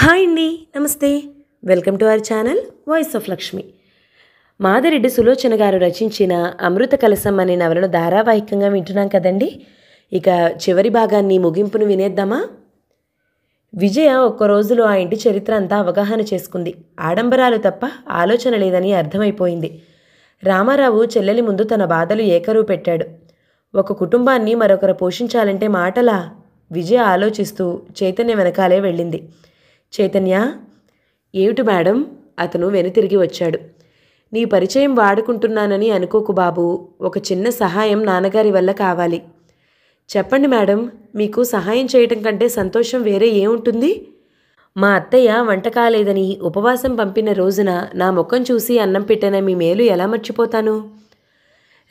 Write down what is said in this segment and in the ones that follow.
Hi అండి, నమస్తే. Welcome to our channel voice of Lakshmi. Madireddy Sulochana గారు రచించిన అమృత కలశం అనే నవలను ధారావాహికంగా వింటున్నాం కదండి. ఇక చివరి భాగాన్ని ముగింపును వినేద్దామా? విజయ ఒక్క రోజులో ఆ ఇంటి చరిత్ర అంతా అవగాహన చేసుకుంది. ఆడంబరాలు తప్ప ఆలోచన లేదని అర్థమైపోయింది. రామారావు చెల్లెలి ముందు తన బాధలు ఏకరువు పెట్టాడు. ఒక కుటుంబాన్ని మరొకరు పోషించాలంటే మాటలా? విజయ ఆలోచిస్తూ చైతన్య వెనకాలే వెళ్ళింది. చైతన్య, ఏమిటి మేడం? అతను వెనుతిరిగి వచ్చాడు. నీ పరిచయం వాడుకుంటున్నానని అనుకోకు బాబు. ఒక చిన్న సహాయం నాన్నగారి వల్ల కావాలి. చెప్పండి మేడం, మీకు సహాయం చేయటం కంటే సంతోషం వేరే ఏముంటుంది? మా అత్తయ్య వంట కాలేదని ఉపవాసం పంపిన రోజున నా ముఖం చూసి అన్నం పెట్టిన మీ మేలు ఎలా మర్చిపోతాను?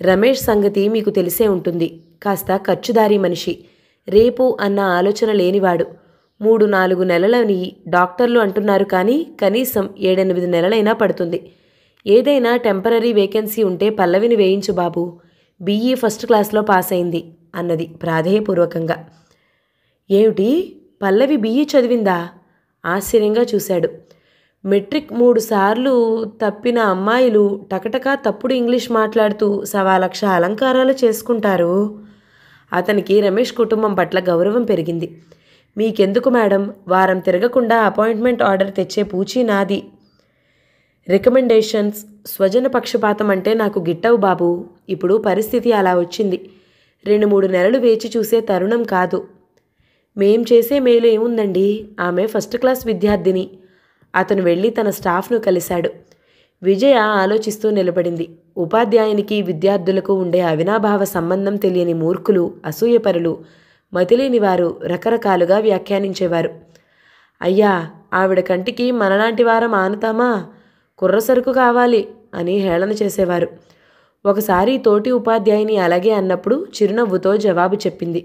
రమేష్ సంగతి మీకు తెలిసే ఉంటుంది. కాస్త ఖర్చుదారీ మనిషి, రేపు అన్న ఆలోచన లేనివాడు. 3-4 నెలలని డాక్టర్లు అంటున్నారు, కానీ కనీసం 7-8 నెలలైనా పడుతుంది. ఏదైనా టెంపరరీ వేకెన్సీ ఉంటే పల్లవిని వేయించు బాబు. BE ఫస్ట్ క్లాస్లో పాస్ అయింది అన్నది ప్రాధేయపూర్వకంగా. ఏమిటి, పల్లవి BE చదివిందా? ఆశ్చర్యంగా చూశాడు. మెట్రిక్ 3 సార్లు తప్పిన అమ్మాయిలు టకటకా తప్పుడు ఇంగ్లీష్ మాట్లాడుతూ 1,00,000 అలంకారాలు చేసుకుంటారు. అతనికి రమేష్ కుటుంబం పట్ల గౌరవం పెరిగింది. మీకెందుకు మేడం, వారం తిరగకుండా అపాయింట్మెంట్ ఆర్డర్ తెచ్చే పూచీ నాది. రికమెండేషన్స్, స్వజన పక్షపాతం అంటే నాకు గిట్టవు బాబు. ఇప్పుడు పరిస్థితి అలా వచ్చింది. 2-3 నెలలు వేచి చూసే తరుణం కాదు. మేం చేసే మేలు ఏముందండి? ఆమె ఫస్ట్ క్లాస్ విద్యార్థిని. అతను వెళ్ళి తన స్టాఫ్ను కలిశాడు. విజయ ఆలోచిస్తూ నిలబడింది. ఉపాధ్యాయునికి విద్యార్థులకు ఉండే అవినాభావ సంబంధం తెలియని మూర్ఖులు, అసూయపరులు, మతిలేని వారు రకరకాలుగా వ్యాఖ్యానించేవారు. అయ్యా, ఆవిడ కంటికి మనలాంటి వారం ఆనుతామా? కుర్రసరుకు కావాలి అని హేళన చేసేవారు. ఒకసారి తోటి ఉపాధ్యాయుని అలాగే అన్నప్పుడు చిరునవ్వుతో జవాబు చెప్పింది.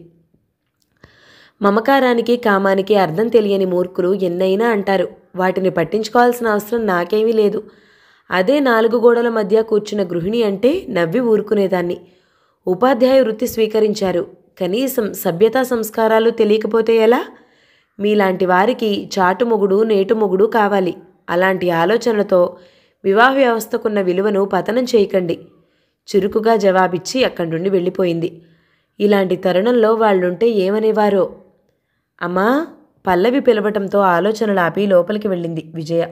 మమకారానికి కామానికి అర్థం తెలియని మూర్ఖులు ఎన్నైనా అంటారు. వాటిని పట్టించుకోవాల్సిన అవసరం నాకేమీ లేదు. అదే 4 గోడల మధ్య కూర్చున్న గృహిణి అంటే నవ్వి ఊరుకునేదాన్ని. ఉపాధ్యాయ వృత్తి స్వీకరించారు, కనీసం సభ్యతా సంస్కారాలు తెలియకపోతే ఎలా? మీలాంటి వారికి చాటుమొగుడు నేటుమొగుడు కావాలి. అలాంటి ఆలోచనలతో వివాహ వ్యవస్థకున్న విలువను పతనం చేయకండి. చురుకుగా జవాబిచ్చి అక్కడి నుండి వెళ్ళిపోయింది. ఇలాంటి తరుణంలో వాళ్ళుంటే ఏమనేవారో. అమ్మా, పల్లవి పిలవటంతో ఆలోచనలు ఆపి లోపలికి వెళ్ళింది విజయ.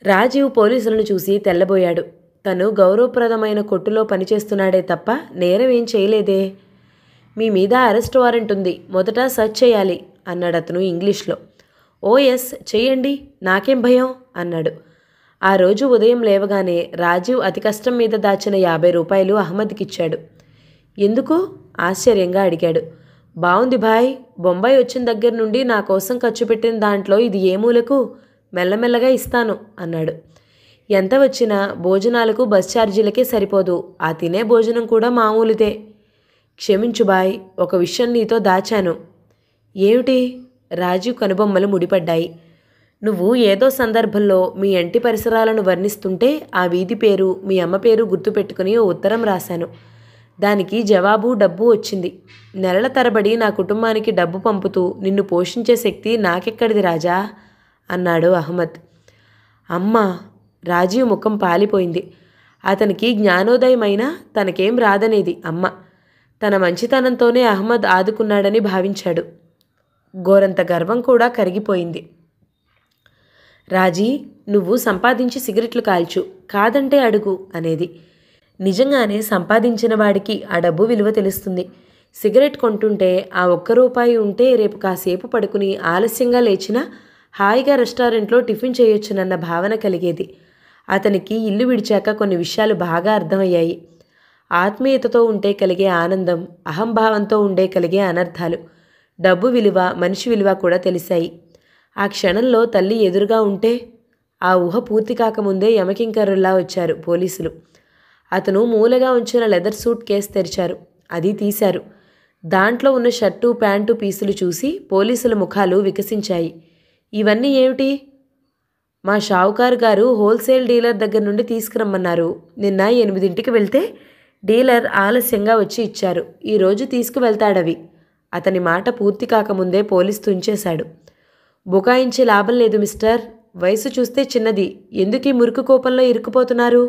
రాజీవ్ పోలీసులను చూసి తెల్లబోయాడు. తను గౌరవప్రదమైన కొట్టులో పనిచేస్తున్నాడే తప్ప నేరం ఏం చేయలేదే. మీ మీద అరెస్ట్ వారెంట్ ఉంది, మొదట సర్చ్ చేయాలి అన్నాడు అతను ఇంగ్లీష్లో. ఓ ఎస్, చెయ్యండి, నాకేం భయం అన్నాడు. ఆ రోజు ఉదయం లేవగానే రాజీవ్ అతి కష్టం మీద దాచిన 50 రూపాయలు అహ్మద్కిచ్చాడు. ఎందుకు? ఆశ్చర్యంగా అడిగాడు. బావుంది భాయ్, బొంబాయి వచ్చిన దగ్గర నుండి నా కోసం ఖర్చు పెట్టిన దాంట్లో ఇది ఏ మూలకు? మెల్లమెల్లగా ఇస్తాను అన్నాడు. ఎంత వచ్చినా భోజనాలకు బస్ ఛార్జీలకే సరిపోదు. ఆ తినే భోజనం కూడా మామూలుదే. క్షమించు బాయ్, ఒక విషయం నీతో దాచాను. ఏమిటి? రాజీవ్ కనుబొమ్మలు ముడిపడ్డాయి. నువ్వు ఏదో సందర్భంలో మీ ఇంటి పరిసరాలను వర్ణిస్తుంటే ఆ వీధి పేరు, మీ అమ్మ పేరు గుర్తుపెట్టుకుని ఓ ఉత్తరం రాశాను. దానికి జవాబు, డబ్బు వచ్చింది. నెలల తరబడి నా కుటుంబానికి డబ్బు పంపుతూ నిన్ను పోషించే శక్తి నాకెక్కడిది రాజా అన్నాడు అహ్మద్. అమ్మా! రాజీవ్ ముఖం పాలిపోయింది. అతనికి జ్ఞానోదయమైనా తనకేం రాదనేది అమ్మ. తన మంచితనంతోనే అహ్మద్ ఆదుకున్నాడని భావించాడు. గోరంత గర్వం కూడా కరిగిపోయింది. రాజీ, నువ్వు సంపాదించి సిగరెట్లు కాల్చు, కాదంటే అడుగు అనేది. నిజంగానే సంపాదించిన వాడికి ఆ డబ్బు విలువ తెలుస్తుంది. సిగరెట్ కొంటుంటే ఆ 1 రూపాయి ఉంటే రేపు కాసేపు పడుకుని ఆలస్యంగా లేచినా హాయిగా రెస్టారెంట్లో టిఫిన్ చేయొచ్చునన్న భావన కలిగేది. అతనికి ఇల్లు విడిచాక కొన్ని విషయాలు బాగా అర్థమయ్యాయి. ఆత్మీయతతో ఉంటే కలిగే ఆనందం, అహంభావంతో ఉండే కలిగే అనర్థాలు, డబ్బు విలువ, మనిషి విలువ కూడా తెలిసాయి. ఆ క్షణంలో తల్లి ఎదురుగా ఉంటే. ఆ ఊహ పూర్తి కాకముందే యమకింకరుల్లా వచ్చారు పోలీసులు. అతను మూలగా ఉంచిన లెదర్ సూట్ కేసు తెరిచారు. అది తీశారు. దాంట్లో ఉన్న షర్టు ప్యాంటు పీసులు చూసి పోలీసుల ముఖాలు వికసించాయి. ఇవన్నీ ఏమిటి? మా షావుకారు గారు హోల్సేల్ డీలర్ దగ్గర నుండి తీసుకురమ్మన్నారు. నిన్న 8ంటికి వెళ్తే డీలర్ ఆలస్యంగా వచ్చి ఇచ్చారు. ఈరోజు తీసుకువెళ్తాడవి. అతని మాట పూర్తి కాకముందే పోలీసు తుంచేశాడు. బుకాయించే లాభం లేదు మిస్టర్. వయసు చూస్తే చిన్నది. ఎందుకీ మురికి కోపంలో ఇరుక్కుపోతున్నారు?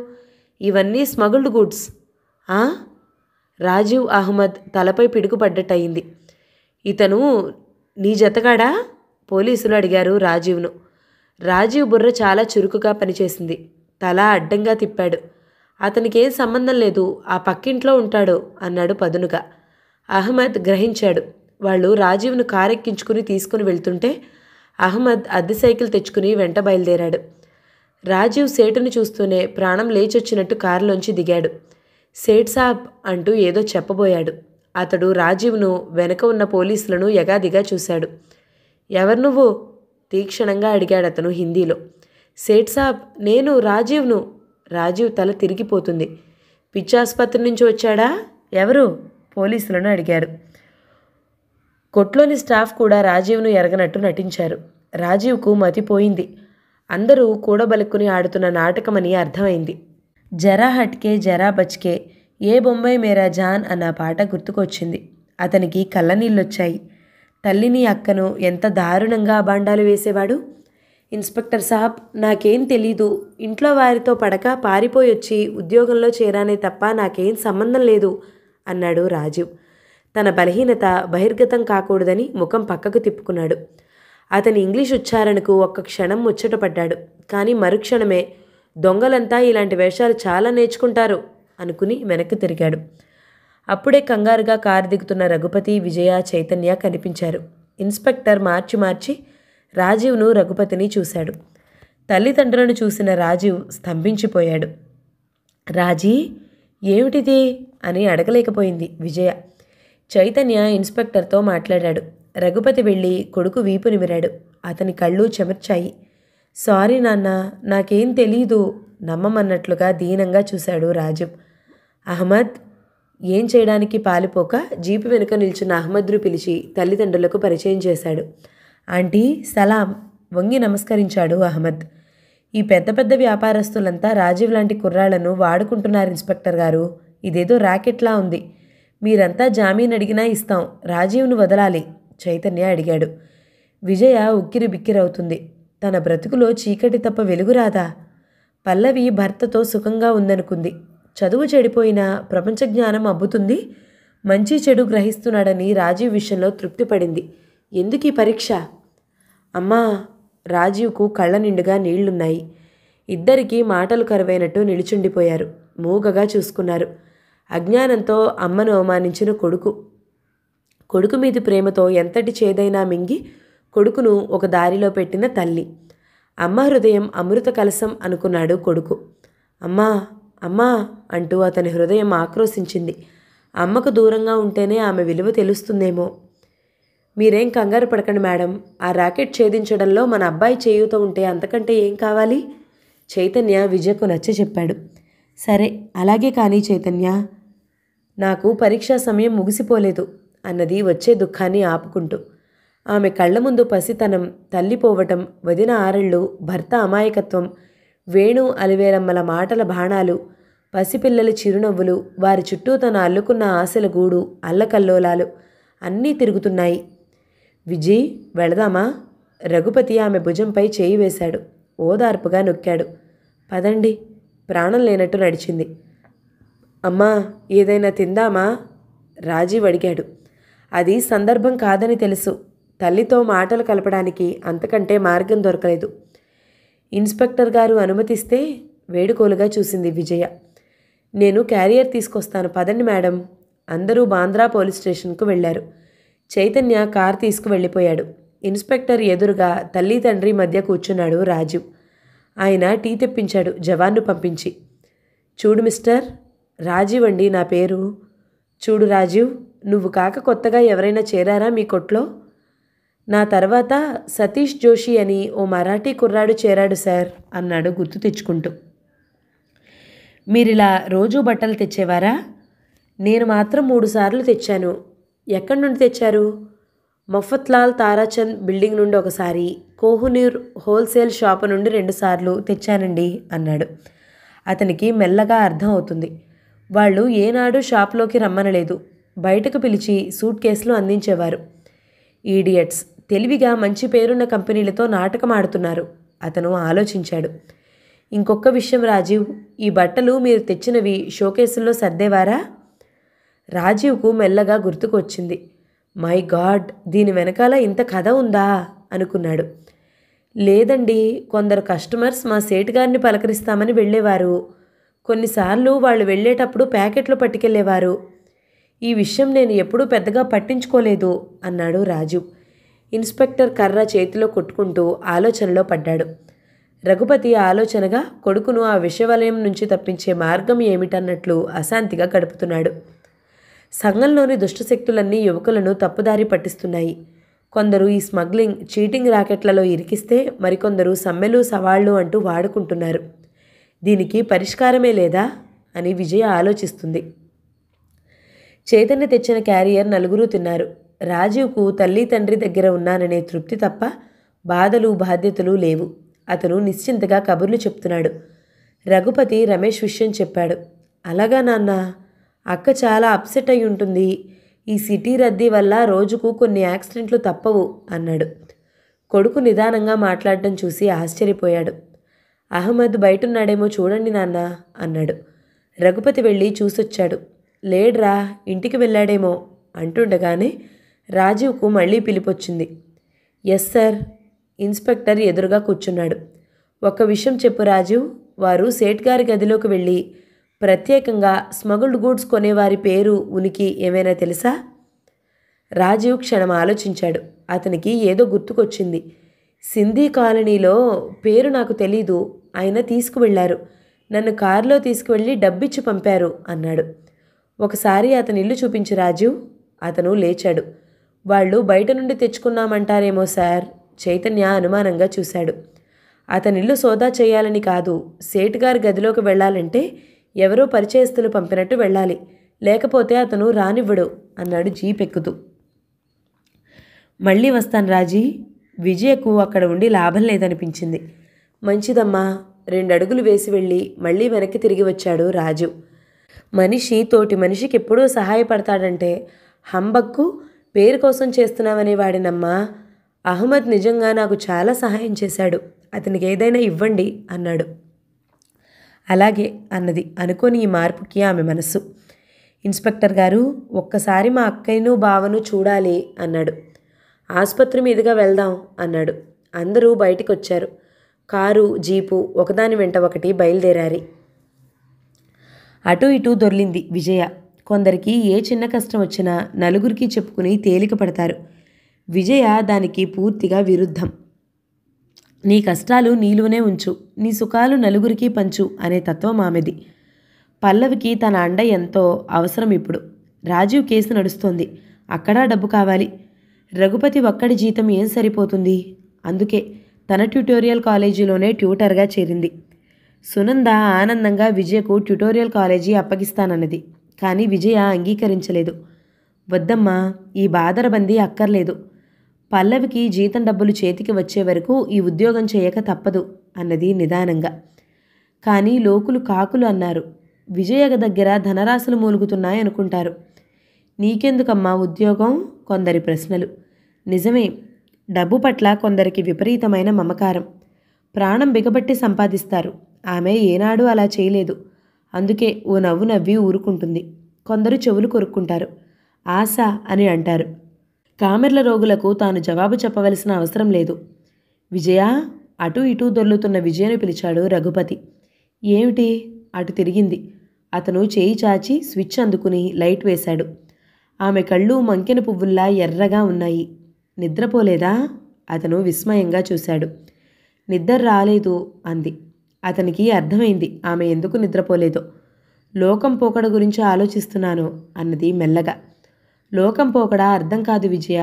ఇవన్నీ స్మగుల్డ్ గూడ్స్. ఆ? రాజీవ్ అహ్మద్ తలపై పిడుగుపడ్డట్టయింది. ఇతను నీ జతగాడా? పోలీసులు అడిగారు రాజీవ్ను. రాజీవ్ బుర్ర చాలా చురుకుగా పనిచేసింది. తల అడ్డంగా తిప్పాడు. అతనికేం సంబంధం లేదు, ఆ పక్కింట్లో ఉంటాడు అన్నాడు పదునుగా. అహ్మద్ గ్రహించాడు. వాళ్ళు రాజీవ్ను కారెక్కించుకుని తీసుకుని వెళ్తుంటే అహ్మద్ అద్దె సైకిల్ తెచ్చుకుని వెంట బయలుదేరాడు. రాజీవ్ సేటును చూస్తూనే ప్రాణం లేచొచ్చినట్టు కారులోంచి దిగాడు. సేట్ సాబ్ అంటూ ఏదో చెప్పబోయాడు. అతడు రాజీవ్ను వెనక ఉన్న పోలీసులను ఎగాదిగా చూశాడు. ఎవరు నువ్వు? తీక్షణంగా అడిగాడతను హిందీలో. సేట్ సాబ్, నేను రాజీవ్ను. రాజీవ్ తల తిరిగిపోతుంది. పిచ్చాసుపత్రి నుంచి వచ్చాడా? ఎవరు? పోలీసులను అడిగాడు. కొట్లోని స్టాఫ్ కూడా రాజీవ్ను ఎరగనట్టు నటించారు. రాజీవ్కు మతిపోయింది. అందరూ కూడబలుక్కుని ఆడుతున్న నాటకమని అర్థమైంది. జరా హట్కే జరా బచ్కే ఏ బొంబాయి మేరా జాన్ అన్న పాట గుర్తుకొచ్చింది. అతనికి కళ్ళనీళ్ళొచ్చాయి. తల్లిని అక్కను ఎంత దారుణంగా అబాండాలు వేసేవాడు. ఇన్స్పెక్టర్ సాబ్, నాకేం తెలీదు. ఇంట్లో వారితో పడక పారిపోయొచ్చి ఉద్యోగంలో చేరానే తప్ప నాకేం సంబంధం లేదు అన్నాడు రాజీవ్. తన బలహీనత బహిర్గతం కాకూడదని ముఖం పక్కకు తిప్పుకున్నాడు. అతని ఇంగ్లీష్ ఉచ్చారణకు ఒక్క క్షణం ముచ్చటపడ్డాడు. కానీ మరుక్షణమే దొంగలంతా ఇలాంటి వేషాలు చాలా నేర్చుకుంటారు అనుకుని వెనక్కి తిరిగాడు. అప్పుడే కంగారుగా కారు దిగుతున్న రఘుపతి, విజయ, చైతన్య కనిపించారు. ఇన్స్పెక్టర్ మార్చి రాజీవ్ను, రఘుపతిని చూశాడు. తల్లిదండ్రులను చూసిన రాజీవ్ స్తంభించిపోయాడు. రాజీ, ఏమిటిది అని అడగలేకపోయింది విజయ. చైతన్య ఇన్స్పెక్టర్తో మాట్లాడాడు. రఘుపతి వెళ్ళి కొడుకు వీపు నిమిరాడు. అతని కళ్ళు చెమర్చాయి. సారీ నాన్న, నాకేం తెలీదు నమ్మమన్నట్లుగా దీనంగా చూశాడు రాజీవ్. అహ్మద్ ఏం చేయడానికి పాలుపోక జీపు వెనుక నిల్చున్న అహ్మద్ను పిలిచి తల్లిదండ్రులకు పరిచయం చేశాడు. ఆంటీ సలాం వంగి నమస్కరించాడు అహ్మద్. ఈ పెద్ద పెద్ద వ్యాపారస్తులంతా రాజీవ్ లాంటి కుర్రాళ్లను వాడుకుంటున్నారు ఇన్స్పెక్టర్ గారు. ఇదేదో ర్యాకెట్లా ఉంది. మీరంతా జామీన్ అడిగినా ఇస్తాం. రాజీవ్ను వదలాలి చైతన్య అడిగాడు. విజయ ఉక్కిరి బిక్కిరవుతుంది. తన బ్రతుకులో చీకటి తప్ప వెలుగు రాదా? పల్లవి భర్తతో సుఖంగా ఉందనుకుంది. చదువు చెడిపోయినా ప్రపంచ జ్ఞానం అబ్బుతుంది. మంచి చెడు గ్రహిస్తున్నాడని రాజీవ్ విషయంలో తృప్తిపడింది. ఎందుకు ఈ పరీక్ష? అమ్మా, రాజీవ్కు కళ్ళ నిండుగా నీళ్లున్నాయి. ఇద్దరికీ మాటలు కరువైనట్టు నిలుచుండిపోయారు. మూగగా చూసుకున్నారు. అజ్ఞానంతో అమ్మను అవమానించిన కొడుకు మీది ప్రేమతో ఎంతటి చేదైనా మింగి కొడుకును ఒక దారిలో పెట్టిన తల్లి. అమ్మ హృదయం అమృత కలశం అనుకున్నాడు కొడుకు. అమ్మా అమ్మా అంటూ అతని హృదయం ఆక్రోశించింది. అమ్మకు దూరంగా ఉంటేనే ఆమె విలువ తెలుస్తుందేమో. మీరేం కంగారు పడకండి మేడం. ఆ ర్యాకెట్ ఛేదించడంలో మన అబ్బాయి చేయూత ఉంటే అంతకంటే ఏం కావాలి? చైతన్య విజయకు నచ్చ చెప్పాడు. సరే అలాగే కానీ చైతన్య, నాకు పరీక్షా సమయం ముగిసిపోలేదు అన్నది వచ్చే దుఃఖాన్ని ఆపుకుంటూ. ఆమె కళ్ళ ముందు పసితనం, తల్లిపోవటం, వదిన ఆరళ్ళు, భర్త అమాయకత్వం, వేణు అలివేలమ్మల మాటల బాణాలు, పసిపిల్లల చిరునవ్వులు, వారి చుట్టూ తన అల్లుకున్న ఆశల గూడు, అల్లకల్లోలాలు అన్నీ తిరుగుతున్నాయి. విజయ్ వెళదామా? రఘుపతి ఆమె భుజంపై చేయి వేశాడు. ఓదార్పుగా నొక్కాడు. పదండి. ప్రాణం లేనట్టు నడిచింది. అమ్మా, ఏదైనా తిందామా? రాజీవ్ అడిగాడు. అది సందర్భం కాదని తెలుసు. తల్లితో మాటలు కలపడానికి అంతకంటే మార్గం దొరకలేదు. ఇన్స్పెక్టర్ గారు అనుమతిస్తే వేడుకోలుగా చూసింది విజయ. నేను క్యారియర్ తీసుకొస్తాను, పదండి మేడం. అందరూ బాంద్రా పోలీస్ స్టేషన్కు వెళ్లారు. చైతన్య కారు తీసుకువెళ్ళిపోయాడు. ఇన్స్పెక్టర్ ఎదురుగా తల్లి తండ్రి మధ్య కూర్చున్నాడు రాజీవ్. ఆయన టీ తెప్పించాడు జవాన్ను పంపించి. చూడు మిస్టర్, రాజీవ్ అండి నా పేరు. చూడు రాజీవ్, నువ్వు కాక కొత్తగా ఎవరైనా చేరారా మీ కొట్లో? నా తర్వాత సతీష్ జోషి అని ఓ మరాఠీ కుర్రాడు చేరాడు సార్ అన్నాడు గుర్తు తెచ్చుకుంటూ. మీరిలా రోజూ బట్టలు తెచ్చేవారా? నేను మాత్రం 3 సార్లు తెచ్చాను. ఎక్కడి నుండి తెచ్చారు? మఫత్లాల్ తారాచంద్ బిల్డింగ్ నుండి ఒకసారి, కోహ్నూర్ హోల్సేల్ షాపు నుండి 2 సార్లు తెచ్చానండి అన్నాడు. అతనికి మెల్లగా అర్థం అవుతుంది. వాళ్ళు ఏనాడు షాప్లోకి రమ్మనలేదు. బయటకు పిలిచి సూట్ కేసులు అందించేవారు. ఈడియట్స్, తెలివిగా మంచి పేరున్న కంపెనీలతో నాటకం ఆడుతున్నారు. అతను ఆలోచించాడు. ఇంకొక విషయం రాజీవ్, ఈ బట్టలు మీరు తెచ్చినవి షోకేసుల్లో సర్దేవారా? రాజీవ్కు మెల్లగా గుర్తుకొచ్చింది. మై గాడ్, దీని వెనకాల ఇంత కథ ఉందా అనుకున్నాడు. లేదండి, కొందరు కస్టమర్స్ మా సేటు గారిని పలకరిస్తామని వెళ్ళేవారు. కొన్నిసార్లు వాళ్ళు వెళ్ళేటప్పుడు ప్యాకెట్లు పట్టుకెళ్ళేవారు. ఈ విషయం నేను ఎప్పుడూ పెద్దగా పట్టించుకోలేదు అన్నాడు రాజు. ఇన్స్పెక్టర్ కర్ర చేతిలో కొట్టుకుంటూ ఆలోచనలో పడ్డాడు. రఘుపతి ఆలోచనగా కొడుకును ఆ విషవలయం నుంచి తప్పించే మార్గం ఏమిటన్నట్లు అశాంతిగా గడుపుతున్నాడు. సంఘంలోని దుష్టశక్తులన్నీ యువకులను తప్పుదారి పట్టిస్తున్నాయి. కొందరు ఈ స్మగ్లింగ్, చీటింగ్ రాకెట్లలో ఇరికిస్తే మరికొందరు సమ్మెలు సవాళ్లు అంటూ వాడుకుంటున్నారు. దీనికి పరిష్కారమే లేదా అని విజయ ఆలోచిస్తుంది. చైతన్య తెచ్చిన క్యారియర్ నలుగురు తిన్నారు. రాజీవ్కు తల్లి తండ్రి దగ్గర ఉన్నాననే తృప్తి తప్ప బాధలు బాధ్యతలు లేవు. అతను నిశ్చింతగా కబుర్లు చెప్తున్నాడు. రఘుపతి రమేష్ విషయం చెప్పాడు. అలాగా నాన్న, అక్క చాలా అప్సెట్ అయి ఉంటుంది. ఈ సిటీ రద్దీ వల్ల రోజుకు కొన్ని యాక్సిడెంట్లు తప్పవు అన్నాడు. కొడుకు నిదానంగా మాట్లాడటం చూసి ఆశ్చర్యపోయాడు. అహ్మద్ బయటున్నాడేమో చూడండి నాన్న అన్నాడు. రఘుపతి వెళ్ళి చూసొచ్చాడు. లేడ్రా, ఇంటికి వెళ్ళాడేమో అంటుండగానే రాజీవ్కు మళ్ళీ పిలిపొచ్చింది. Yes sir. ఇన్స్పెక్టర్ ఎదురుగా కూర్చున్నాడు. ఒక్క విషయం చెప్పు రాజీవ్, వారు సేట్ గారి గదిలోకి వెళ్ళి ప్రత్యేకంగా స్మగుల్డ్ గూడ్స్ కొనేవారి పేరు, ఉనికి ఏమైనా తెలుసా? రాజీవ్ క్షణం ఆలోచించాడు. అతనికి ఏదో గుర్తుకొచ్చింది. సింధీ కాలనీలో పేరు నాకు తెలీదు, ఆయన తీసుకువెళ్లారు. నన్ను కారులో తీసుకువెళ్ళి డబ్బిచ్చి పంపారు అన్నాడు. ఒకసారి అతని ఇల్లు చూపించు రాజీవ్. అతను లేచాడు. వాళ్ళు బయట నుండి తెచ్చుకున్నామంటారేమో సార్. చైతన్య అనుమానంగా చూశాడు. అతనిల్లు సోదా చేయాలని కాదు, సేటుగారి గదిలోకి వెళ్ళాలంటే ఎవరో పరిచయస్తులు పంపినట్టు వెళ్ళాలి, లేకపోతే అతను రానివ్వడు అన్నాడు జీప్ ఎక్కుతూ. మళ్ళీ వస్తాను రాజీ. విజయకు అక్కడ ఉండి లాభం లేదనిపించింది. మంచిదమ్మా. 2 అడుగులు వేసి వెళ్ళి మళ్ళీ వెనక్కి తిరిగి వచ్చాడు రాజు. మనిషి తోటి మనిషికి ఎప్పుడూ సహాయపడతాడంటే హంబక్కు పేరు కోసం చేస్తున్నామనే వాడినమ్మా. అహ్మద్ నిజంగా నాకు చాలా సహాయం చేశాడు. అతనికి ఏదైనా ఇవ్వండి అన్నాడు. అలాగే అన్నది అనుకోని ఈ మార్పుకి ఆమె మనస్సు. ఇన్స్పెక్టర్ గారు, ఒక్కసారి మా అక్కయ్యను బావను చూడాలి అన్నాడు. ఆసుపత్రి మీదుగా వెళ్దాం అన్నాడు. అందరూ బయటికి వచ్చారు. కారు, జీపు ఒకదాని వెంట ఒకటి బయలుదేరారి. అటు ఇటు దొర్లింది విజయ. కొందరికి ఏ చిన్న కష్టం వచ్చినా నలుగురికి చెప్పుకుని తేలిక పడతారు. విజయ దానికి పూర్తిగా విరుద్ధం. నీ కష్టాలు నీలోనే ఉంచు, నీ సుఖాలు నలుగురికి పంచు అనే తత్వం ఆమెది. పల్లవికి తన అండ ఎంతో అవసరం ఇప్పుడు. రాజీవ్ కేసు నడుస్తోంది, అక్కడా డబ్బు కావాలి. రఘుపతి ఒక్కడి జీతం ఏం సరిపోతుంది? అందుకే తన ట్యుటోరియల్ కాలేజీలోనే ట్యూటర్గా చేరింది. సునంద ఆనందంగా విజయకు ట్యుటోరియల్ కాలేజీ అప్పగిస్తానన్నది. కానీ విజయ అంగీకరించలేదు. వద్దమ్మా, ఈ బాదరబందీ అక్కర్లేదు. పల్లవికి జీతం డబ్బులు చేతికి వచ్చే వరకు ఈ ఉద్యోగం చేయక తప్పదు అన్నది నిదానంగా. కానీ లోకులు కాకులు అన్నారు. విజయ దగ్గర ధనరాశులు మూలుగుతున్నాయనుకుంటారు. నీకెందుకమ్మా ఉద్యోగం? కొందరి ప్రశ్నలు. నిజమే, డబ్బు పట్ల కొందరికి విపరీతమైన మమకారం. ప్రాణం బిగబట్టి సంపాదిస్తారు. ఆమె ఏనాడు అలా చేయలేదు. అందుకే ఓ నవ్వు నవ్వి ఊరుకుంటుంది. కొందరు చెవులు కొరుక్కుంటారు. ఆశ అని అంటారు. కామెర్ల రోగులకు తాను జవాబు చెప్పవలసిన అవసరం లేదు. విజయ. అటు ఇటు దొర్లుతున్న విజయను పిలిచాడు రఘుపతి. ఏమిటి? అటు తిరిగింది. అతను చేయి చాచి స్విచ్ అందుకుని లైట్ వేశాడు. ఆమె కళ్ళు మంకెన పువ్వుల్లా ఎర్రగా ఉన్నాయి. నిద్రపోలేదా? అతను విస్మయంగా చూశాడు. నిద్ర రాలేదు అంది. అతనికి అర్థమైంది ఆమె ఎందుకు నిద్రపోలేదో. లోకం పోకడ గురించి ఆలోచిస్తున్నాను అన్నది మెల్లగా. లోకం పోకడ అర్థం కాదు విజయ.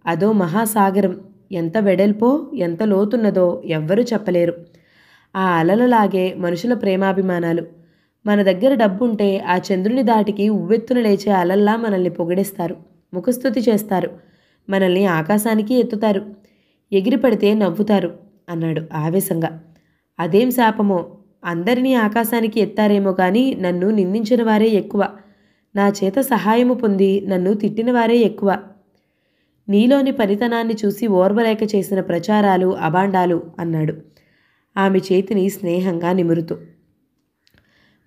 అదో మహాసాగరం. ఎంత వెడల్పో ఎంత లోతున్నదో ఎవ్వరూ చెప్పలేరు. ఆ అలలలాగే మనుషుల ప్రేమాభిమానాలు. మన దగ్గర డబ్బుంటే ఆ చంద్రుని దాటికి ఉవ్వెత్తున లేచే అలల్లా మనల్ని పొగిడేస్తారు, ముఖస్తుతి చేస్తారు, మనల్ని ఆకాశానికి ఎత్తుతారు, ఎగిరిపడితే నవ్వుతారు అన్నాడు ఆవేశంగా. అదేం శాపమో, అందరినీ ఆకాశానికి ఎత్తారేమో కానీ నన్ను నిందించిన వారే ఎక్కువ. నా చేత సహాయము పొంది నన్ను తిట్టిన వారే ఎక్కువ. నీలోని పనితనాన్ని చూసి ఓర్వలేక చేసిన ప్రచారాలు అబాండాలు అన్నాడు ఆమె చేతిని స్నేహంగా నిమురుతూ.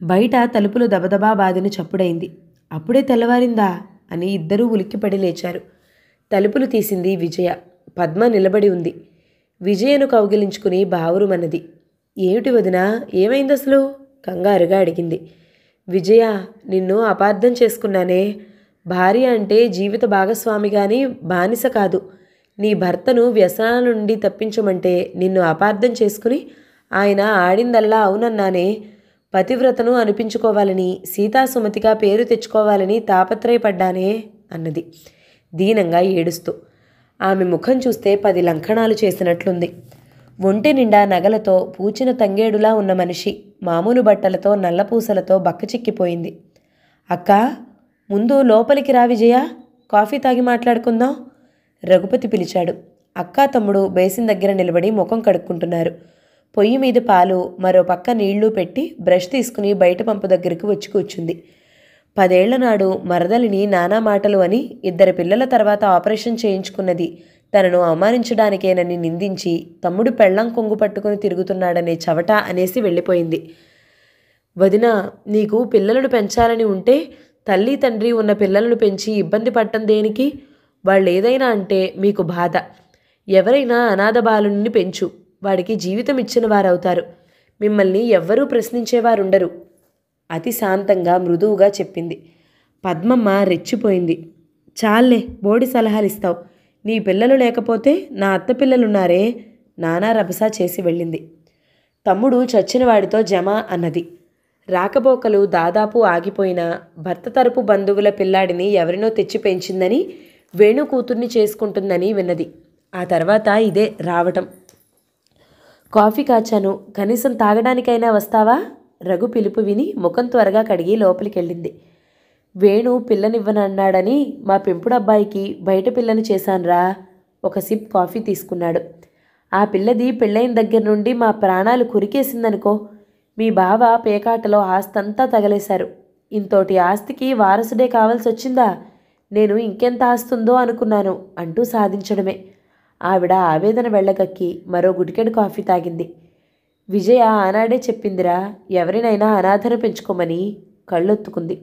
బయట తలుపులు దబదబా బాదిన చప్పుడైంది. అప్పుడే తెల్లవారిందా అని ఇద్దరూ ఉలిక్కిపడి లేచారు. తలుపులు తీసింది విజయ. పద్మ నిలబడి ఉంది. విజయను కౌగిలించుకుని బావురుమన్నది. ఏమిటి వదినా, ఏమైందసలు? కంగారుగా అడిగింది. విజయ, నిన్ను అపార్థం చేసుకున్నానే. భార్య అంటే జీవిత భాగస్వామి గాని బానిస కాదు. నీ భర్తను వ్యసనాల నుండి తప్పించమంటే నిన్ను అపార్థం చేసుకుని ఆయన ఆడిందల్లా అవునన్నానే. పతివ్రతను అనిపించుకోవాలని, సీతాసుమతిగా పేరు తెచ్చుకోవాలని తాపత్రయపడ్డానే అన్నది దీనంగా ఏడుస్తూ. ఆమె ముఖం చూస్తే 10 లంకణాలు చేసినట్లుంది. ఒంటి నిండా నగలతో పూచిన తంగేడులా ఉన్న మనిషి మామూలు బట్టలతో నల్లపూసలతో బక్కచిక్కిపోయింది. అక్కా, ముందు లోపలికి రా విజయ, కాఫీ తాగి మాట్లాడుకుందాం రఘుపతి పిలిచాడు. అక్కా తమ్ముడు బేసిన్ దగ్గర నిలబడి ముఖం కడుక్కుంటున్నారు. పొయ్యి మీద పాలు, మరో పక్క నీళ్లు పెట్టి బ్రష్ తీసుకుని బయట పంపు దగ్గరికి వచ్చి కూర్చుంది. 10 ఏళ్ల నాడు మరదలిని నానా మాటలు అని 2 పిల్లల తర్వాత ఆపరేషన్ చేయించుకున్నది తనను అవమానించడానికేనని నిందించి తమ్ముడు పెళ్ళం కొంగు పట్టుకుని తిరుగుతున్నాడనే చవట అనేసి వెళ్ళిపోయింది. వదినా, నీకు పిల్లలను పెంచాలని ఉంటే తల్లి తండ్రి ఉన్న పిల్లలను పెంచి ఇబ్బంది పట్టం దేనికి? వాళ్ళు ఏదైనా అంటే మీకు బాధ. ఎవరైనా అనాథ బాలుని పెంచు, వాడికి జీవితం ఇచ్చిన వారవుతారు. మిమ్మల్ని ఎవ్వరూ ప్రశ్నించేవారుండరు అతి శాంతంగా మృదువుగా చెప్పింది. పద్మమ్మ రెచ్చిపోయింది. చాలే, బోడి సలహాలిస్తావు. నీ పిల్లలు లేకపోతే నా అత్త పిల్లలున్నారే నానా రభసా చేసి వెళ్ళింది. తమ్ముడు చచ్చిన వాడితో జమ అన్నది. రాకపోకలు దాదాపు ఆగిపోయినా భర్త తరపు బంధువుల పిల్లాడిని ఎవరినో తెచ్చి పెంచిందని, వేణు కూతుర్ని చేసుకుంటుందని విన్నది. ఆ తర్వాత ఇదే రావటం. కాఫీ కాచాను, కనీసం తాగడానికైనా వస్తావా? రఘు పిలుపు విని ముఖం త్వరగా కడిగి లోపలికెళ్ళింది. వేణు పిల్లనివ్వనన్నాడని మా పెంపుడబ్బాయికి బయట పిల్లని చేశాన్రా. ఒక సిప్ కాఫీ తీసుకున్నాడు. ఆ పిల్లది పెళ్ళైన దగ్గర నుండి మా ప్రాణాలు కురికేసిందనుకో. మీ బావ పేకాటలో ఆస్తంతా తగలేశారు. ఇంతోటి ఆస్తికి వారసుడే కావాల్సి వచ్చిందా? నేను ఇంకెంత ఆస్తుందో అనుకున్నాను అంటూ సాధించడమే. ఆవిడ ఆవేదన వెళ్ళగక్కి మరో గుడికెడు కాఫీ తాగింది. విజయ ఆనాడే చెప్పిందిరా, ఎవరినైనా అనాథన పెంచుకోమని. కళ్ళొత్తుకుంది.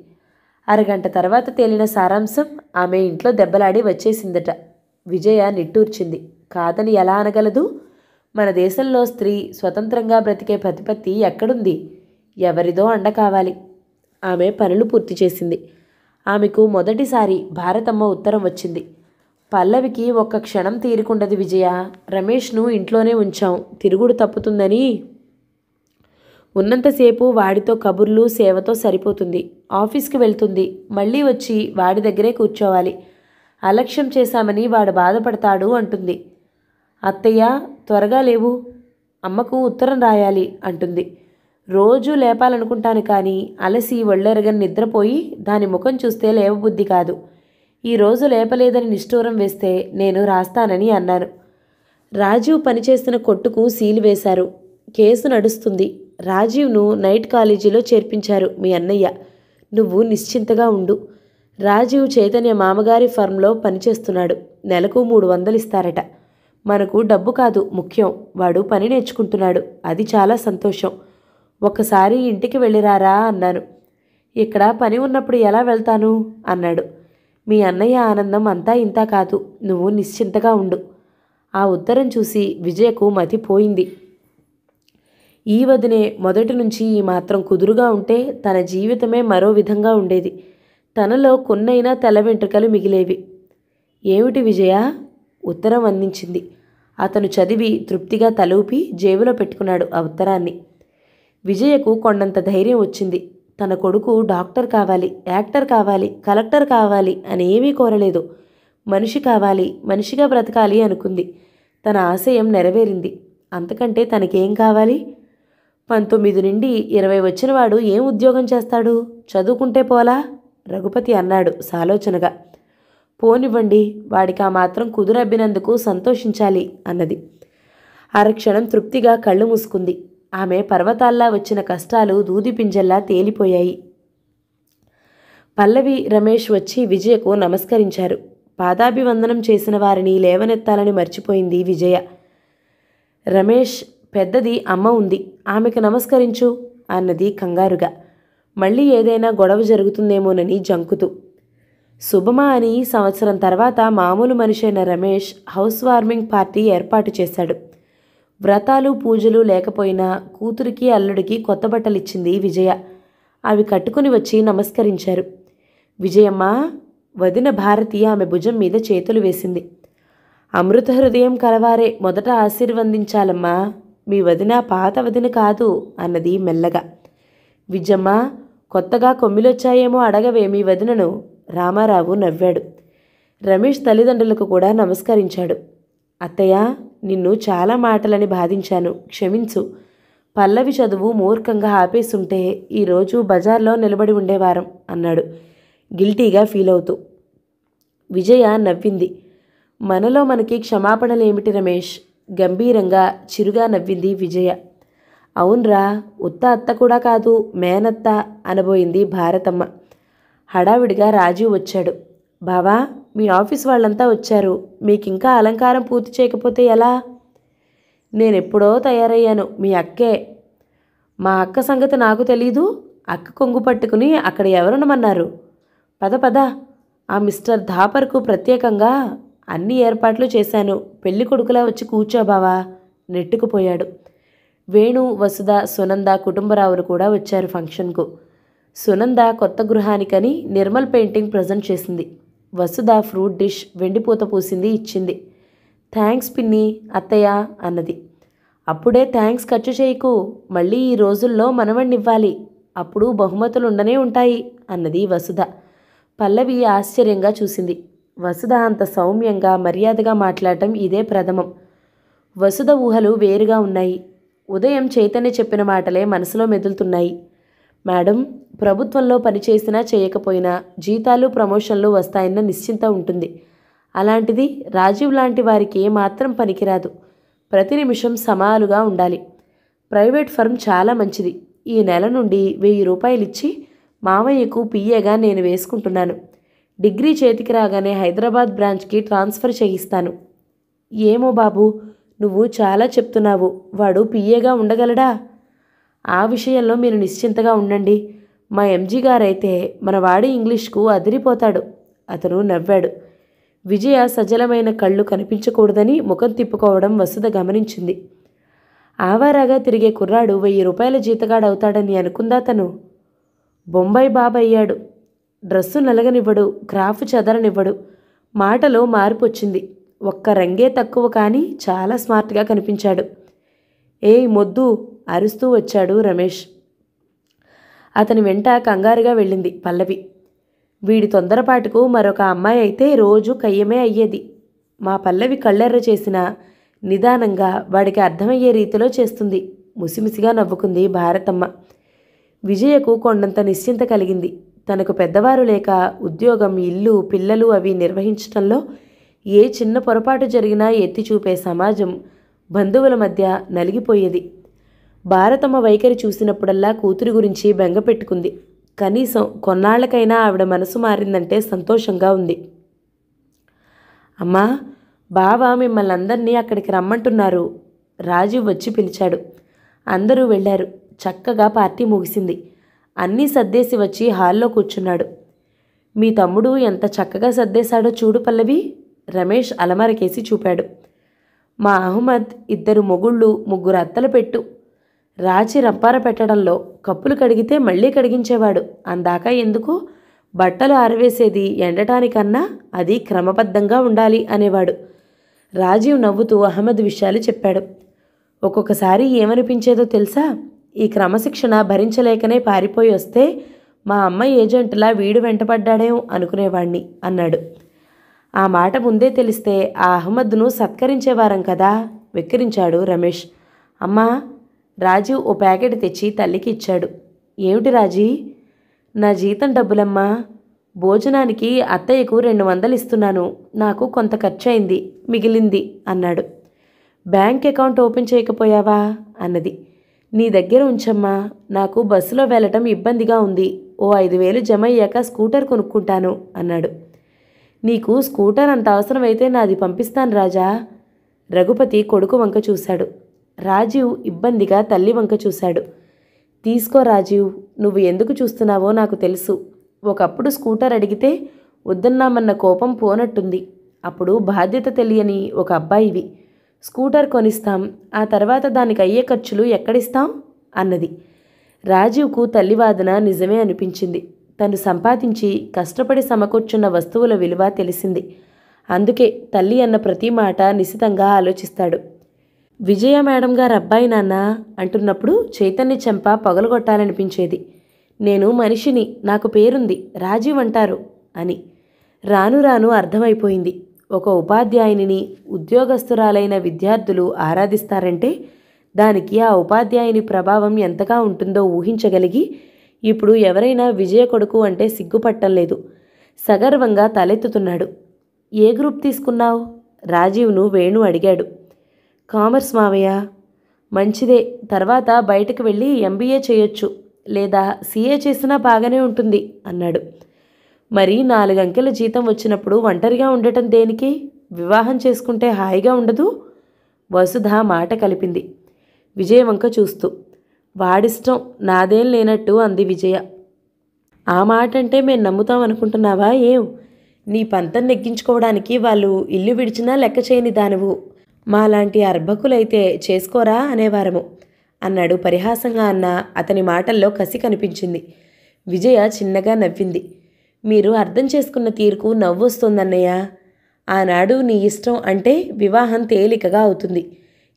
అరగంట తర్వాత తేలిన సారాంశం ఆమె ఇంట్లో దెబ్బలాడి వచ్చేసిందట. విజయ నిట్టూర్చింది. కాదని ఎలా అనగలదు? మన దేశంలో స్త్రీ స్వతంత్రంగా బ్రతికే ప్రతిపత్తి ఎక్కడుంది? ఎవరిదో అండ కావాలి. ఆమె పనులు పూర్తి చేసింది. ఆమెకు మొదటిసారి భారతమ్మ ఉత్తరం వచ్చింది. పల్లవికి ఒక్క క్షణం తీరుకుండదు విజయ. రమేష్ను ఇంట్లోనే ఉంచాం, తిరుగుడు తప్పుతుందని. ఉన్నంతసేపు వాడితో కబుర్లు సేవతో సరిపోతుంది. ఆఫీస్కి వెళ్తుంది, మళ్ళీ వచ్చి వాడి దగ్గరే కూర్చోవాలి. అలక్ష్యం చేశామని వాడు బాధపడతాడు అంటుంది. అత్తయ్య, త్వరగా లేవు, అమ్మకు ఉత్తరం రాయాలి అంటుంది. రోజూ లేపాలనుకుంటాను కానీ అలసి ఒళ్ళెరగని నిద్రపోయి దాని ముఖం చూస్తే లేవబుద్ధి కాదు. ఈరోజు లేపలేదని నిష్ఠూరం వేస్తే నేను రాస్తానని అన్నాను. రాజీవ్ పనిచేస్తున్న కొట్టుకు సీలు వేశారు. కేసు నడుస్తుంది. రాజీవ్ను నైట్ కాలేజీలో చేర్పించారు మీ అన్నయ్య. నువ్వు నిశ్చింతగా ఉండు. రాజీవ్ చైతన్య మామగారి ఫర్మ్లో పనిచేస్తున్నాడు. నెలకు 300 ఇస్తారట. మనకు డబ్బు కాదు ముఖ్యం, వాడు పని నేర్చుకుంటున్నాడు. అది చాలా సంతోషం. ఒకసారి ఇంటికి వెళ్ళిరారా అన్నాను. ఇక్కడ పని ఉన్నప్పుడు ఎలా వెళ్తాను అన్నాడు. మీ అన్నయ్య ఆనందం అంతా ఇంతా కాదు, నువ్వు నిశ్చింతగా ఉండు. ఆ ఉత్తరం చూసి విజయకు మతిపోయింది. ఈ వదినే మొదటి నుంచి ఈ మాత్రం కుదురుగా ఉంటే తన జీవితమే మరో విధంగా ఉండేది. తనలో కొన్నైనా తెల్ల వెంట్రుకలు మిగిలేవి. ఏమిటి విజయ? ఉత్తరం అందించింది. అతను చదివి తృప్తిగా తలూపి జేబులో పెట్టుకున్నాడు ఆ ఉత్తరాన్ని. విజయకు కొండంత ధైర్యం వచ్చింది. తన కొడుకు డాక్టర్ కావాలి, యాక్టర్ కావాలి, కలెక్టర్ కావాలి అని ఏమీ కోరలేదు. మనిషి కావాలి, మనిషిగా బ్రతకాలి అనుకుంది. తన ఆశయం నెరవేరింది. అంతకంటే తనకేం కావాలి? 19 నుండి 20 వచ్చినవాడు ఏం ఉద్యోగం చేస్తాడు? చదువుకుంటే పోలా? రఘుపతి అన్నాడు సాలోచనగా. పోనివ్వండి, వాడికి ఆ మాత్రం కుదురబ్బినందుకు సంతోషించాలి అన్నది. అరక్షణం తృప్తిగా కళ్ళు మూసుకుంది. ఆమె పర్వతాల్లా వచ్చిన కష్టాలు దూదిపింజల్లా తేలిపోయాయి. పల్లవి, రమేష్ వచ్చి విజయకు నమస్కరించారు. పాదాభివందనం చేసిన వారిని లేవనెత్తాలని మర్చిపోయింది విజయ. రమేష్, పెద్దది అమ్మ ఉంది, ఆమెకు నమస్కరించు అన్నది కంగారుగా, మళ్ళీ ఏదైనా గొడవ జరుగుతుందేమోనని జంకుతూ. శుభమా అని సంవత్సరం తర్వాత మామూలు మనిషి అయిన రమేష్ హౌస్ వార్మింగ్ పార్టీ ఏర్పాటు చేశాడు. వ్రతాలు పూజలు లేకపోయినా కూతురికి అల్లుడికి కొత్త బట్టలిచ్చింది విజయ. అవి కట్టుకుని వచ్చి నమస్కరించారు. విజయమ్మ, వదిన భారతి ఆమె భుజం మీద చేతులు వేసింది. అమృత హృదయం కలవారే మొదట ఆశీర్వదించాలమ్మా, మీ వదిన పాత వదిన కాదు అన్నది మెల్లగా. విజయమ్మ, కొత్తగా కొమ్మిలొచ్చాయేమో అడగవే మీ వదినను. రామారావు నవ్వాడు. రమేష్ తల్లిదండ్రులకు కూడా నమస్కరించాడు. అత్తయ్య, నిన్ను చాలా మాటలని బాధించాను, క్షమించు. పల్లవి చదువు మూర్ఖంగా ఆపేసుంటే ఈరోజు బజార్లో నిలబడి ఉండేవారం అన్నాడు గిల్టీగా ఫీల్ అవుతూ. విజయ నవ్వింది. మనలో మనకి క్షమాపణలేమిటి రమేష్? గంభీరంగా చిరుగా నవ్వింది విజయ. అవునరా, ఉత్త అత్త కూడా కాదు, మేనత్త అనబోయింది భారతమ్మ. హడావిడిగా రాజీవ్ వచ్చాడు. బావా, మీ ఆఫీస్ వాళ్ళంతా వచ్చారు, మీకింకా అలంకారం పూర్తి చేయకపోతే ఎలా? నేనెప్పుడో తయారయ్యాను, మీ అక్కే. మా అక్క సంగతి నాకు తెలీదు. అక్క కొంగు పట్టుకుని అక్కడ ఎవరునమన్నారు? పద పద. ఆ మిస్టర్ ధాపర్కు ప్రత్యేకంగా అన్ని ఏర్పాట్లు చేశాను, పెళ్లి కొడుకులా వచ్చి కూర్చో బావా నెట్టుకుపోయాడు. వేణు, వసుధ, సునంద కుటుంబరావులు కూడా వచ్చారు ఫంక్షన్కు. సునంద కొత్త గృహానికని నిర్మల్ పెయింటింగ్ ప్రజెంట్ చేసింది. వసుధ ఫ్రూట్ డిష్, వెండిపూత పూసింది ఇచ్చింది. థ్యాంక్స్ పిన్ని, అత్తయ్య అన్నది. అప్పుడే థ్యాంక్స్ ఖర్చు చేయకు, మళ్ళీ ఈ రోజుల్లో మనవణ్ణివ్వాలి, అప్పుడు బహుమతులు ఉండనే ఉంటాయి అన్నది వసుధ. పల్లవి ఆశ్చర్యంగా చూసింది. వసుధ అంత సౌమ్యంగా మర్యాదగా మాట్లాడటం ఇదే ప్రథమం. వసుధ ఊహలు వేరుగా ఉన్నాయి. ఉదయం చైతన్య చెప్పిన మాటలే మనసులో మెదులుతున్నాయి. మేడం, ప్రభుత్వంలో పనిచేసినా చేయకపోయినా జీతాలు ప్రమోషన్లు వస్తాయన్న నిశ్చింత ఉంటుంది. అలాంటిది రాజీవ్ లాంటి వారికి ఏమాత్రం పనికిరాదు. ప్రతి నిమిషం సమాలుగా ఉండాలి. ప్రైవేట్ ఫర్మ్ చాలా మంచిది. ఈ నెల నుండి 1000 రూపాయలు ఇచ్చి మామయ్యకు పిఏగా నేను వేసుకుంటున్నాను. డిగ్రీ చేతికి రాగానే హైదరాబాద్ బ్రాంచ్కి ట్రాన్స్ఫర్ చేయిస్తాను. ఏమో బాబు, నువ్వు చాలా చెప్తున్నావు, వాడు పిఏగా ఉండగలడా? ఆ విషయంలో మీరు నిశ్చింతగా ఉండండి. మా ఎంజీ గారైతే మన వాడి ఇంగ్లీష్కు అదిరిపోతాడు. అతను నవ్వాడు. విజయ సజలమైన కళ్ళు కనిపించకూడదని ముఖం తిప్పుకోవడం వసుధ గమనించింది. ఆవారాగా తిరిగే కుర్రాడు 1000 రూపాయల జీతగాడవుతాడని అనుకుందా తను? బొంబాయి బాబయ్యాడు. డ్రెస్సు నలగనివ్వడు, క్రాఫ్ చదరనివ్వడు. మాటలో మార్పు వచ్చింది. ఒక్క రంగే తక్కువ కానీ చాలా స్మార్ట్గా కనిపించాడు. ఏయ్ మొద్దు అరుస్తూ వచ్చాడు రమేష్. అతని వెంట కంగారుగా వెళ్ళింది పల్లవి. వీడి తొందరపాటుకు మరొక అమ్మాయి అయితే రోజు కయ్యమే అయ్యేది. మా పల్లవి కళ్ళెర్ర చేసినా నిదానంగా వాడికి అర్థమయ్యే రీతిలో చేస్తుంది. ముసిముసిగా నవ్వుకుంది భారతమ్మ. విజయకు కొండంత నిశ్చింత కలిగింది. తనకు పెద్దవారు లేక ఉద్యోగం, ఇల్లు, పిల్లలు అవి నిర్వహించటంలో ఏ చిన్న పొరపాటు జరిగినా ఎత్తి చూపే సమాజం బంధువుల మధ్య నలిగిపోయేది. భారతమ్మ వైఖరి చూసినప్పుడల్లా కూతురి గురించి బెంగ పెట్టుకుంది. కనీసం కొన్నాళ్లకైనా ఆవిడ మనసు మారిందంటే సంతోషంగా ఉంది. అమ్మా, బావ మిమ్మల్ని అందరినీ అక్కడికి రమ్మంటున్నారు. రాజీవ్ వచ్చి పిలిచాడు. అందరూ వెళ్ళారు. చక్కగా పార్టీ ముగిసింది. అన్నీ సర్దేసి వచ్చి హాల్లో కూర్చున్నాడు. మీ తమ్ముడు ఎంత చక్కగా సర్దేశాడో చూడు పల్లవి. రమేష్ అలమారకేసి చూపాడు. మా అహ్మద్ 2 మొగుళ్ళు 3 అత్తలు పెట్టు. రాచి రంపార పెట్టడంలో కప్పులు కడిగితే మళ్ళీ కడిగించేవాడు. అందాక ఎందుకు? బట్టలు ఆరవేసేది ఎండటానికన్నా అది క్రమబద్ధంగా ఉండాలి అనేవాడు. రాజీవ్ నవ్వుతూ అహ్మద్ విషయాలు చెప్పాడు. ఒక్కొక్కసారి ఏమనిపించేదో తెలుసా? ఈ క్రమశిక్షణ భరించలేకనే పారిపోయి వస్తే మా అమ్మ ఏజెంట్లా వీడు వెంటపడ్డాడేమో అనుకునేవాణ్ణి అన్నాడు. ఆ మాట ముందే తెలిస్తే ఆ అహ్మద్ను సత్కరించేవారం కదా, వెక్కిరించాడు రమేష్. అమ్మా, రాజీవ్ ఓ ప్యాకెట్ తెచ్చి తల్లికి ఇచ్చాడు. ఏమిటి రాజీ? నా జీతం డబ్బులమ్మా. భోజనానికి అత్తయ్యకు 200 ఇస్తున్నాను. నాకు కొంత ఖర్చు అయింది, మిగిలింది అన్నాడు. బ్యాంక్ అకౌంట్ ఓపెన్ చేయకపోయావా అన్నది. నీ దగ్గర ఉంచమ్మా, నాకు బస్సులో వెళ్ళటం ఇబ్బందిగా ఉంది. ఓ 5000 జమ అయ్యాక స్కూటర్ కొనుక్కుంటాను అన్నాడు. నీకు స్కూటర్ అంత అవసరమైతే నాది పంపిస్తాను రాజా. రఘుపతి కొడుకు వంక చూశాడు. రాజీవ్ ఇబ్బందిగా తల్లి వంక చూశాడు. తీసుకో రాజీవ్, నువ్వు ఎందుకు చూస్తున్నావో నాకు తెలుసు. ఒకప్పుడు స్కూటర్ అడిగితే వద్దన్నామన్న కోపం పోనట్టుంది. అప్పుడు బాధ్యత తెలియని ఒక అబ్బాయివి. స్కూటర్ కొనిస్తాం, ఆ తర్వాత దానికి అయ్యే ఖర్చులు ఎక్కడిస్తాం అన్నది. రాజీవ్కు తల్లి వాదన నిజమే అనిపించింది. తను సంపాదించి కష్టపడి సమకూర్చున్న వస్తువుల విలువ తెలిసింది. అందుకే తల్లి అన్న ప్రతి మాట నిశితంగా ఆలోచిస్తాడు. విజయ మేడం గారు అబ్బాయి నాన్న అంటున్నప్పుడు చైతన్య చెంప పగలగొట్టాలనిపించేది. నేను మనిషిని, నాకు పేరుంది, రాజీవ్ అంటారు అని. రాను రాను అర్థమైపోయింది. ఒక ఉపాధ్యాయునిని ఉద్యోగస్తురాలైన విద్యార్థులు ఆరాధిస్తారంటే దానికి ఆ ఉపాధ్యాయుని ప్రభావం ఎంతగా ఉంటుందో ఊహించగలిగి ఇప్పుడు ఎవరైనా విజయ కొడుకు అంటే సిగ్గుపట్టం లేదు. సగర్వంగా తలెత్తుతున్నాడు. ఏ గ్రూప్ తీసుకున్నావు? రాజీవ్ను వేణు అడిగాడు. కామర్స్ మావయ్య. మంచిదే, తర్వాత బయటకు వెళ్ళి ఎంబీఏ చేయొచ్చు, లేదా సీఏ చేసినా బాగానే ఉంటుంది అన్నాడు. మరి 4 అంకెల జీతం వచ్చినప్పుడు ఒంటరిగా ఉండటం దేనికి? వివాహం చేసుకుంటే హాయిగా ఉండదు? వసుధ మాట కలిపింది విజయ వంక చూస్తూ. వాడిష్టం, నాదేం లేనట్టు అంది విజయ. ఆ మాట అంటే మేము నమ్ముతాం అనుకుంటున్నావా ఏం? నీ పంతం నెగ్గించుకోవడానికి వాళ్ళు ఇల్లు విడిచినా లెక్క చేయని దానివు. మాలాంటి అర్భకులైతే చేసుకోరా అనేవారము అన్నాడు పరిహాసంగా. అన్న అతని మాటల్లో కసి కనిపించింది. విజయ చిన్నగా నవ్వింది. మీరు అర్థం చేసుకున్న తీరుకు నవ్వొస్తుందన్నయ్య. ఆనాడు నీ ఇష్టం అంటే వివాహం తేలికగా అవుతుంది.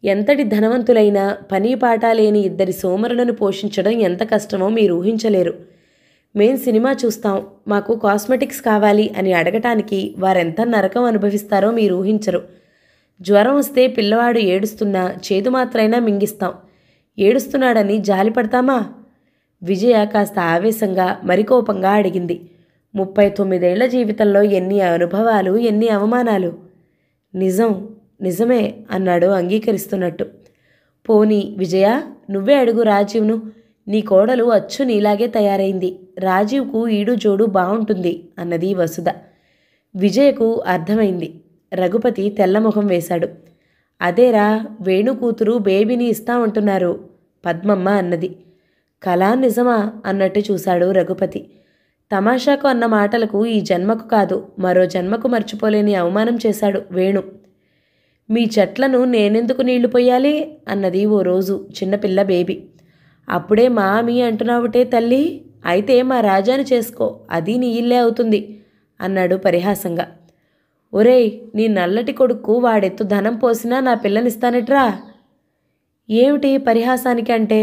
ఎంతటి ధనవంతులైనా పని పాట లేని ఇద్దరి సోమరులను పోషించడం ఎంత కష్టమో మీరు ఊహించలేరు. మేం సినిమా చూస్తాం, మాకు కాస్మెటిక్స్ కావాలి అని అడగటానికి వారెంత నరకం అనుభవిస్తారో మీరు ఊహించరు. జ్వరం వస్తే పిల్లవాడు ఏడుస్తున్నా చేదు మాత్రైనా మింగిస్తాం. ఏడుస్తున్నాడని జాలిపడతామా? విజయ కాస్త ఆవేశంగా మరికోపంగా అడిగింది. 39 ఏళ్ల జీవితంలో ఎన్ని అనుభవాలు, ఎన్ని అవమానాలు. నిజమే అన్నాడు అంగీకరిస్తున్నట్టు. పోనీ విజయ, నువ్వే అడుగు రాజీవ్ను. నీ కోడలు అచ్చు నీలాగే తయారైంది. రాజీవ్కు ఈడు జోడు బాగుంటుంది అన్నది వసుధ. విజయకు అర్థమైంది. రఘుపతి తెల్లముఖం వేశాడు. అదేరా, వేణు కూతురు బేబీని ఇస్తామంటున్నారు పద్మమ్మ అన్నది. కళా నిజమా అన్నట్టు చూశాడు రఘుపతి. తమాషాకు అన్న మాటలకు ఈ జన్మకు కాదు మరో జన్మకు మర్చిపోలేని అవమానం చేశాడు వేణు. మీ చెట్లను నేనెందుకు నీళ్లు పొయ్యాలి అన్నది ఓ రోజు చిన్నపిల్ల బేబీ. అప్పుడే మామి అంటున్నావుటే తల్లి, అయితే మా రాజాని చేసుకో, అది నీ ఇల్లే అవుతుంది అన్నాడు పరిహాసంగా. ఒరేయ్, నీ నల్లటి కొడుకు వాడెత్తు ధనం పోసినా నా పిల్లనిస్తానట్రా. ఏమిటి పరిహాసానికి అంటే?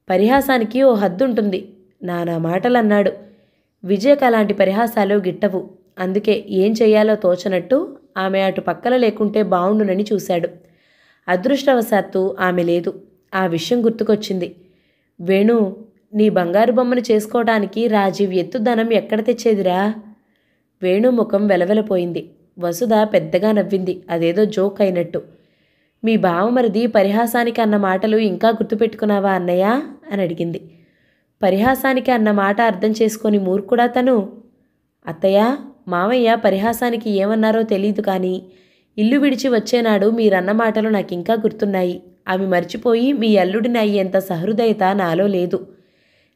పరిహాసానికి ఓ హద్దుంటుంది. నానా మాటలన్నాడు. విజయకు అలాంటి పరిహాసాలు గిట్టవు. అందుకే ఏం చెయ్యాలో తోచనట్టు ఆమె అటు పక్కన లేకుంటే బావుండునని చూశాడు. అదృష్టవశాత్తు ఆమె లేదు. ఆ విషయం గుర్తుకొచ్చింది. వేణు, నీ బంగారు బొమ్మను చేసుకోవడానికి రాజీవ్ ఎత్తు ధనం ఎక్కడ తెచ్చేదిరా? వేణు ముఖం వెలవెలపోయింది. వసుధ పెద్దగా నవ్వింది, అదేదో జోక్ అయినట్టు. మీ బావమరిది పరిహాసానికి అన్న మాటలు ఇంకా గుర్తుపెట్టుకున్నావా అన్నయ్య అని అడిగింది. పరిహాసానికి అన్న మాట అర్థం చేసుకొని మూర్ఖుడా తను? అత్తయ్య, మామయ్య పరిహాసానికి ఏమన్నారో తెలీదు కానీ ఇల్లు విడిచి వచ్చేనాడు మీరన్న మాటలు నాకింకా గుర్తున్నాయి. అవి మర్చిపోయి మీ అల్లుడిని అయ్యేంత సహృదయత నాలో లేదు.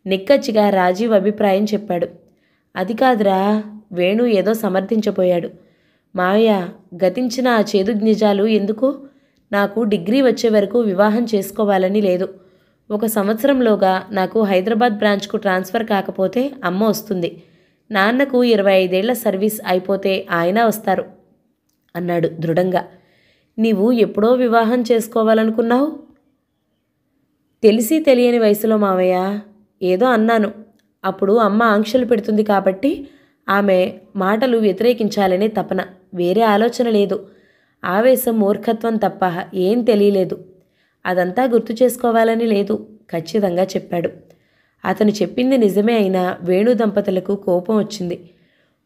నిక్కచ్చిగా రాజీవ్ అభిప్రాయం చెప్పాడు. అది కాదురా, వేణు ఏదో సమర్థించబోయాడు. మావయ్య, గతించిన ఆ చేదు నిజాలు ఎందుకు? నాకు డిగ్రీ వచ్చే వరకు వివాహం చేసుకోవాలని లేదు. 1 సంవత్సరంలోగా నాకు హైదరాబాద్ బ్రాంచ్కు ట్రాన్స్ఫర్ కాకపోతే అమ్మ వస్తుంది. నాన్నకు 25 ఏళ్ల సర్వీస్ అయిపోతే ఆయన వస్తారు అన్నాడు దృఢంగా. నీవు ఎప్పుడో వివాహం చేసుకోవాలనుకున్నావు? తెలిసి తెలియని వయసులో మావయ్య. ఏదో అన్నాను. అప్పుడు అమ్మ ఆంక్షలు పెడుతుంది కాబట్టి ఆమె మాటలు వ్యతిరేకించాలనే తపన, వేరే ఆలోచన లేదు. ఆవేశం, మూర్ఖత్వం తప్ప ఏం తెలియలేదు. అదంతా గుర్తు చేసుకోవాలని లేదు ఖచ్చితంగా చెప్పాడు. అతను చెప్పింది నిజమే అయినా వేణు దంపతులకు కోపం వచ్చింది.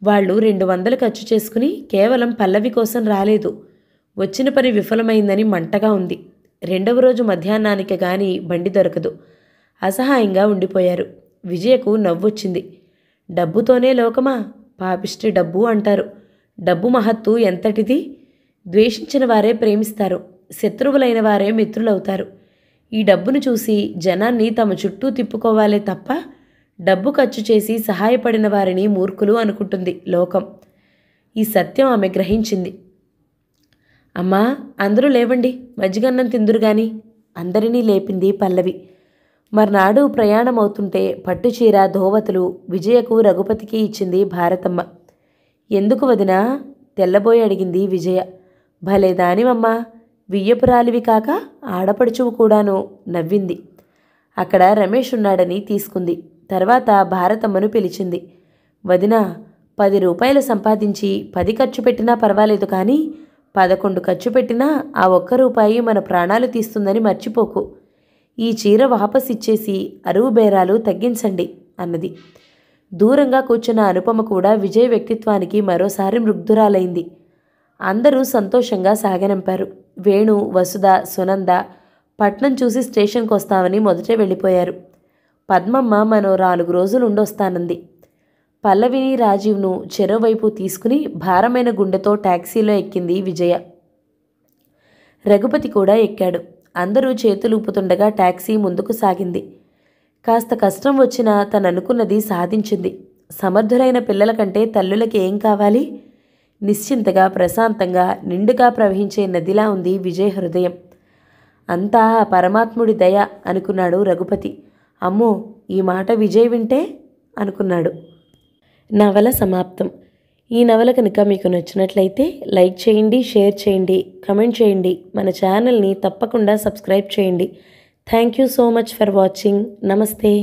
వాళ్ళు 200 ఖర్చు చేసుకుని కేవలం పల్లవి కోసం రాలేదు. వచ్చిన పని విఫలమైందని మంటగా ఉంది. 2వ రోజు మధ్యాహ్నానికి గాని బండి దొరకదు. అసహాయంగా ఉండిపోయారు. విజయకు నవ్వొచ్చింది. డబ్బుతోనే లోకమా? పాపిష్టి డబ్బు అంటారు. డబ్బు మహత్తు ఎంతటిది? ద్వేషించిన వారే ప్రేమిస్తారు, శత్రువులైన వారే మిత్రులవుతారు. ఈ డబ్బును చూసి జనాన్ని తమ చుట్టూ తిప్పుకోవాలే తప్ప డబ్బు ఖర్చు చేసి సహాయపడిన వారిని మూర్ఖులు అనుకుంటుంది లోకం. ఈ సత్యం ఆమె గ్రహించింది. అమ్మా, అందరూ లేవండి, మజ్జిగన్నం తిందురు గాని అందరినీ లేపింది పల్లవి. మర్నాడు ప్రయాణం అవుతుంటే పట్టుచీర ధోవతులు విజయకు రఘుపతికి ఇచ్చింది భారతమ్మ. ఎందుకు వదినా? తెల్లబోయి అడిగింది విజయ. భలే దానివమ్మా, వియ్యపురాలివి కాక ఆడపడుచువు కూడాను నవ్వింది. అక్కడ రమేష్ ఉన్నాడని తీసుకుంది. తర్వాత భారతమ్మను పిలిచింది. వదినా, 10 రూపాయలు సంపాదించి 10 ఖర్చు పెట్టినా పర్వాలేదు, కానీ 11 ఖర్చు పెట్టినా ఆ 1 రూపాయి మన ప్రాణాలు తీస్తుందని మర్చిపోకు. ఈ చీర వాపస్ ఇచ్చేసి అరువు బేరాలు తగ్గించండి అన్నది. దూరంగా కూర్చున్న అనుపమ కూడా విజయ్ వ్యక్తిత్వానికి మరోసారి ముగ్ధురాలైంది. అందరూ సంతోషంగా సాగనంపారు. వేణు, వసుధ, సునంద పట్నం చూసి స్టేషన్కి వస్తామని మొదటే వెళ్ళిపోయారు. పద్మమ్మ మరో 4 రోజులు ఉండొస్తానంది. పల్లవిని, రాజీవ్ను చెరోవైపు తీసుకుని భారమైన గుండెతో టాక్సీలో ఎక్కింది విజయ. రఘుపతి కూడా ఎక్కాడు. అందరూ చేతులూపుతుండగా టాక్సీ ముందుకు సాగింది. కాస్త కష్టం వచ్చినా తననుకున్నది సాధించింది. సమర్థులైన పిల్లల కంటే తల్లులకి ఏం కావాలి? నిశ్చింతగా, ప్రశాంతంగా, నిండుగా ప్రవహించే నదిలా ఉంది విజయ్ హృదయం. అంతా ఆ పరమాత్ముడి దయ అనుకున్నాడు రఘుపతి. అమ్మో, ఈ మాట విజయ్ వింటే అనుకున్నాడు. నవల సమాప్తం. ఈ నవల కనుక మీకు నచ్చినట్లయితే లైక్ చేయండి, షేర్ చేయండి, కమెంట్ చేయండి. మన ఛానల్ని తప్పకుండా సబ్స్క్రైబ్ చేయండి. Thank you so much for watching. నమస్తే.